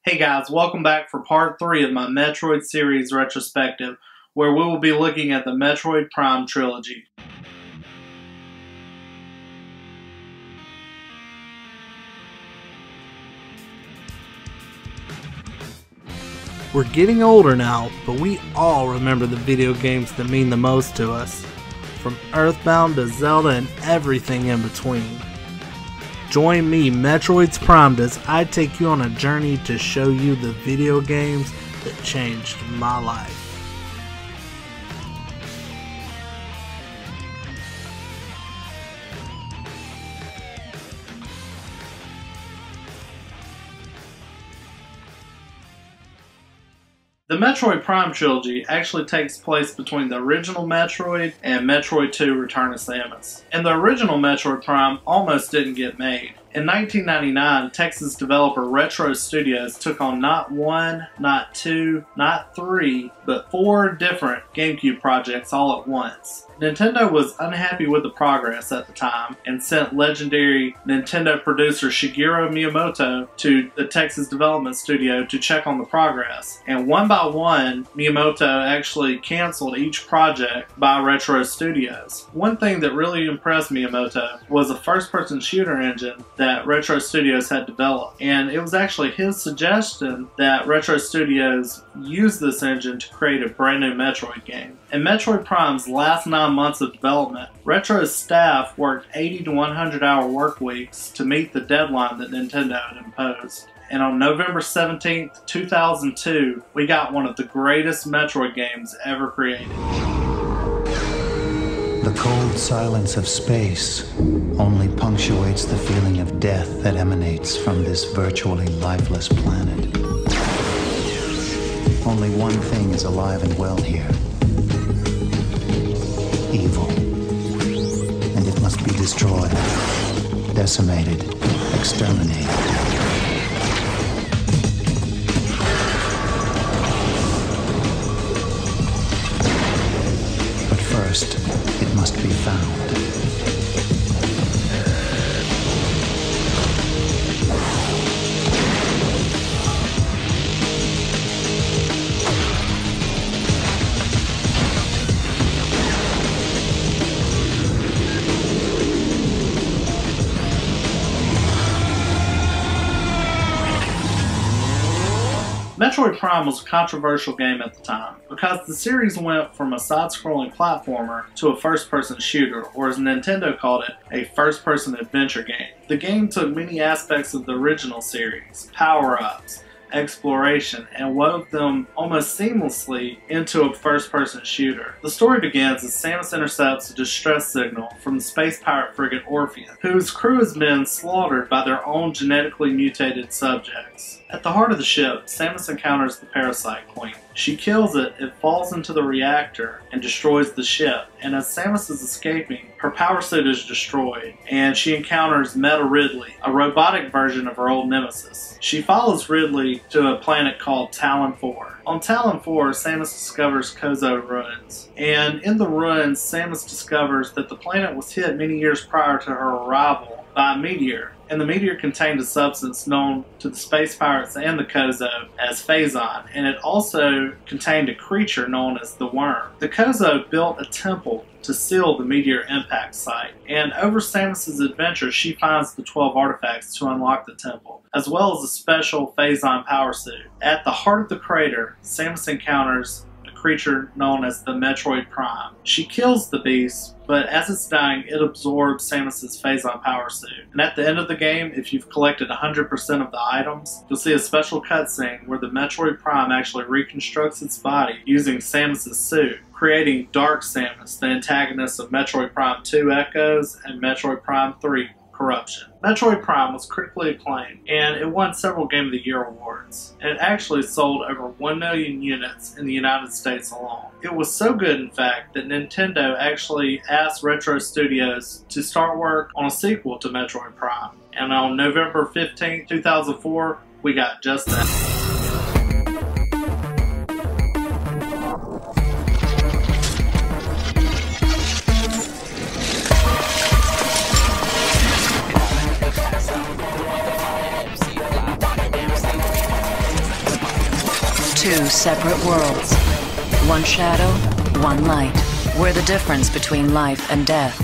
Hey guys, welcome back for part 3 of my Metroid series retrospective, where we will be looking at the Metroid Prime Trilogy. We're getting older now, but we all remember the video games that mean the most to us, from Earthbound to Zelda and everything in between. Join me, Metroid's Primed, as I take you on a journey to show you the video games that changed my life. The Metroid Prime Trilogy actually takes place between the original Metroid and Metroid 2 Return of Samus. And the original Metroid Prime almost didn't get made. In 1999, Texas developer Retro Studios took on not one, not two, not three, but 4 different GameCube projects all at once. Nintendo was unhappy with the progress at the time and sent legendary Nintendo producer Shigeru Miyamoto to the Texas development studio to check on the progress. And one by one, Miyamoto actually canceled each project by Retro Studios. One thing that really impressed Miyamoto was a first-person shooter engine that Retro Studios had developed. And it was actually his suggestion that Retro Studios use this engine to create a brand new Metroid game. In Metroid Prime's last 9 months of development, Retro's staff worked 80 to 100 hour work weeks to meet the deadline that Nintendo had imposed. And on November 17th, 2002, we got one of the greatest Metroid games ever created. The cold silence of space only punctuates the feeling of death that emanates from this virtually lifeless planet. Only one thing is alive and well here. Evil. And it must be destroyed, decimated, exterminated. But first, it must be found. Metroid Prime was a controversial game at the time because the series went from a side-scrolling platformer to a first-person shooter, or as Nintendo called it, a first-person adventure game. The game took many aspects of the original series, power-ups, exploration, and wove them almost seamlessly into a first-person shooter. The story begins as Samus intercepts a distress signal from the space pirate frigate Orpheus, whose crew has been slaughtered by their own genetically mutated subjects. At the heart of the ship, Samus encounters the Parasite Queen. She kills it, it falls into the reactor, and destroys the ship. And as Samus is escaping, her power suit is destroyed, and she encounters Meta Ridley, a robotic version of her old nemesis. She follows Ridley to a planet called Talon 4. On Talon 4, Samus discovers Kozo ruins. And in the ruins, Samus discovers that the planet was hit many years prior to her arrival by a meteor. And the meteor contained a substance known to the space pirates and the Kozo as Phazon, and it also contained a creature known as the Worm. The Kozo built a temple to seal the meteor impact site, and over Samus's adventure she finds the 12 artifacts to unlock the temple, as well as a special Phazon power suit. At the heart of the crater, Samus encounters creature known as the Metroid Prime. She kills the beast, but as it's dying, it absorbs Samus's Phazon power suit. And at the end of the game, if you've collected 100% of the items, you'll see a special cutscene where the Metroid Prime actually reconstructs its body using Samus's suit, creating Dark Samus, the antagonist of Metroid Prime 2 Echoes and Metroid Prime 3 Corruption. Metroid Prime was critically acclaimed, and it won several Game of the Year awards. And it actually sold over 1 million units in the United States alone. It was so good, in fact, that Nintendo actually asked Retro Studios to start work on a sequel to Metroid Prime. And on November 15, 2004, we got just that. two separate worlds. One shadow, one light. Where the difference between life and death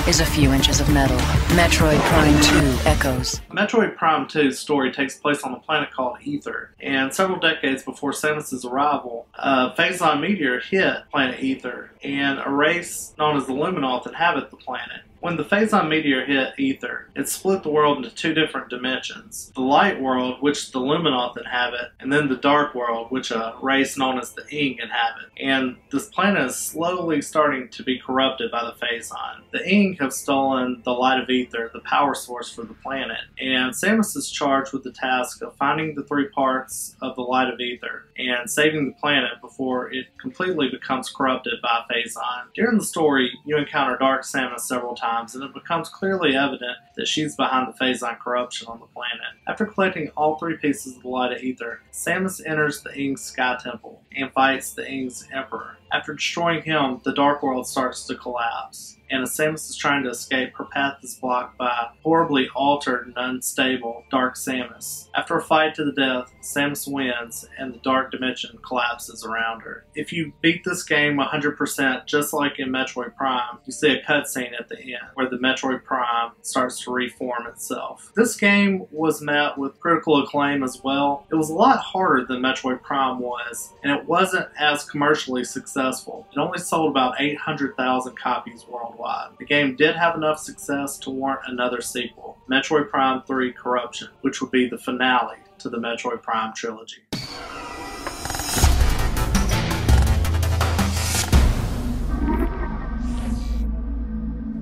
is a few inches of metal. Metroid Prime 2 echoes. Metroid Prime 2's story takes place on a planet called Ether, and several decades before Samus's arrival, a phazon meteor hit planet Ether, and a race known as the Luminoth inhabit the planet. When the phazon meteor hit Ether, it split the world into two different dimensions. The light world, which the Luminoth inhabit, and then the dark world, which a race known as the Ing inhabit. And this planet is slowly starting to be corrupted by the phazon. The Ing have stolen the light of Ether, the power source for the planet, and Samus is charged with the task of finding the three parts of the light of Ether and saving the planet before it completely becomes corrupted by phazon. During the story, you encounter Dark Samus several times, and it becomes clearly evident that she's behind the phazon corruption on the planet. After collecting all three pieces of the light of Ether, Samus enters the Ing's Sky Temple and fights the Ing's Emperor. After destroying him, the Dark World starts to collapse, and as Samus is trying to escape, her path is blocked by horribly altered and unstable Dark Samus. After a fight to the death, Samus wins, and the Dark Dimension collapses around her. If you beat this game 100%, just like in Metroid Prime, you see a cutscene at the end, where the Metroid Prime starts to reform itself. This game was met with critical acclaim as well. It was a lot harder than Metroid Prime was, and it wasn't as commercially successful. It only sold about 800,000 copies worldwide. The game did have enough success to warrant another sequel, Metroid Prime 3 Corruption, which would be the finale to the Metroid Prime trilogy.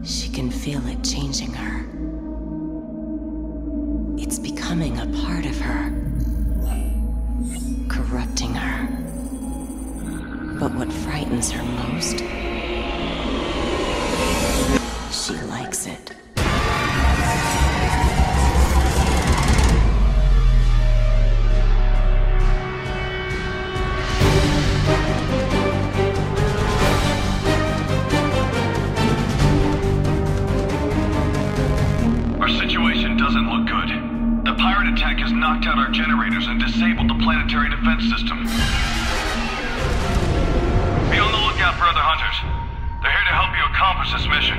She can feel it changing her. It's becoming a part of her, corrupting her. But what frightens her most, she likes it. Our situation doesn't look good. The pirate attack has knocked out our generators and disabled the planetary defense system. Be on the lookout for other hunters. They're here to help you accomplish this mission.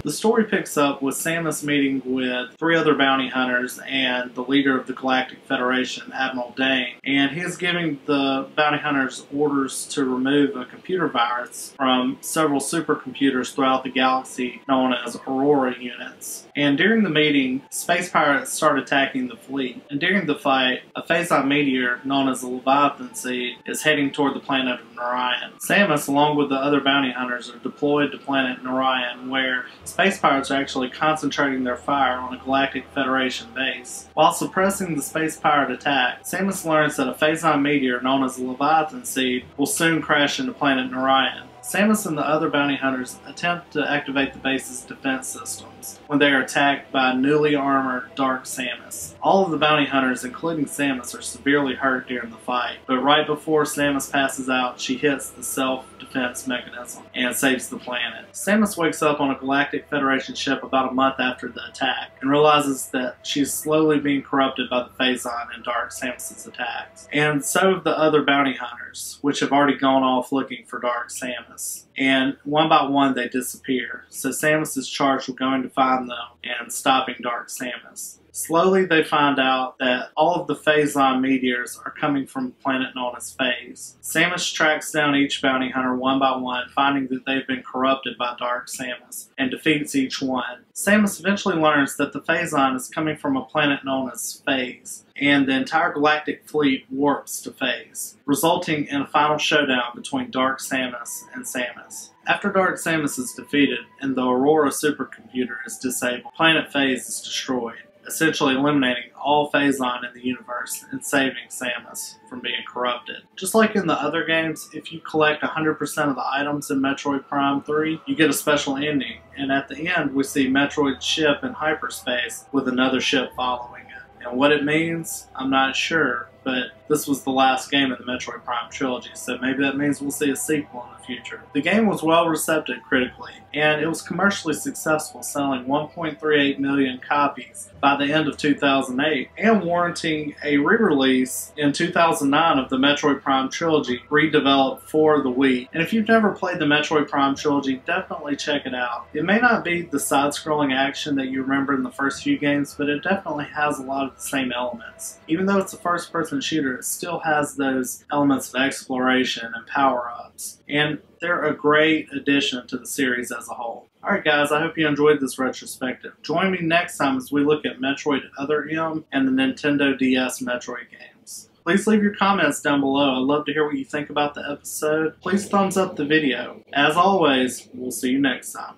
The story picks up with Samus meeting with three other bounty hunters and the leader of the Galactic Federation, Admiral Dane, and he is giving the bounty hunters orders to remove a computer virus from several supercomputers throughout the galaxy known as Aurora units. And during the meeting, space pirates start attacking the fleet, and during the fight, a phazon meteor known as the Leviathan Seed is heading toward the planet of Narayan. Samus, along with the other bounty hunters, are deployed to planet Narayan, where space pirates are actually concentrating their fire on a Galactic Federation base. While suppressing the space pirate attack, Samus learns that a phazon meteor known as the Leviathan Seed will soon crash into planet Narayan. Samus and the other bounty hunters attempt to activate the base's defense systems when they are attacked by newly armored Dark Samus. All of the bounty hunters, including Samus, are severely hurt during the fight, but right before Samus passes out, she hits the self-defense mechanism and saves the planet. Samus wakes up on a Galactic Federation ship about a month after the attack and realizes that she's slowly being corrupted by the phazon and Dark Samus's attacks. And so have the other bounty hunters, which have already gone off looking for Dark Samus. And one by one they disappear, so Samus is charged with going to find them and stopping Dark Samus. Slowly they find out that all of the Phazon meteors are coming from a planet known as Phase. Samus tracks down each bounty hunter one by one, finding that they've been corrupted by Dark Samus, and defeats each one. Samus eventually learns that the Phazon is coming from a planet known as Phase, and the entire galactic fleet warps to Phase, resulting in a final showdown between Dark Samus and Samus. After Dark Samus is defeated and the Aurora supercomputer is disabled, planet Phase is destroyed, essentially eliminating all Phazon in the universe and saving Samus from being corrupted. Just like in the other games, if you collect 100% of the items in Metroid Prime 3, you get a special ending, and at the end we see Metroid's ship in hyperspace with another ship following it. And what it means, I'm not sure, but this was the last game in the Metroid Prime Trilogy, so maybe that means we'll see a sequel in the future. The game was well received critically, and it was commercially successful, selling 1.38 million copies by the end of 2008, and warranting a re-release in 2009 of the Metroid Prime Trilogy, redeveloped for the Wii. And if you've never played the Metroid Prime Trilogy, definitely check it out. It may not be the side-scrolling action that you remember in the first few games, but it definitely has a lot of the same elements. Even though it's a first-person shooter, it still has those elements of exploration and power-ups, and they're a great addition to the series as a whole. Alright guys, I hope you enjoyed this retrospective. Join me next time as we look at Metroid Other M and the Nintendo DS Metroid games. Please leave your comments down below. I'd love to hear what you think about the episode. Please thumbs up the video. As always, we'll see you next time.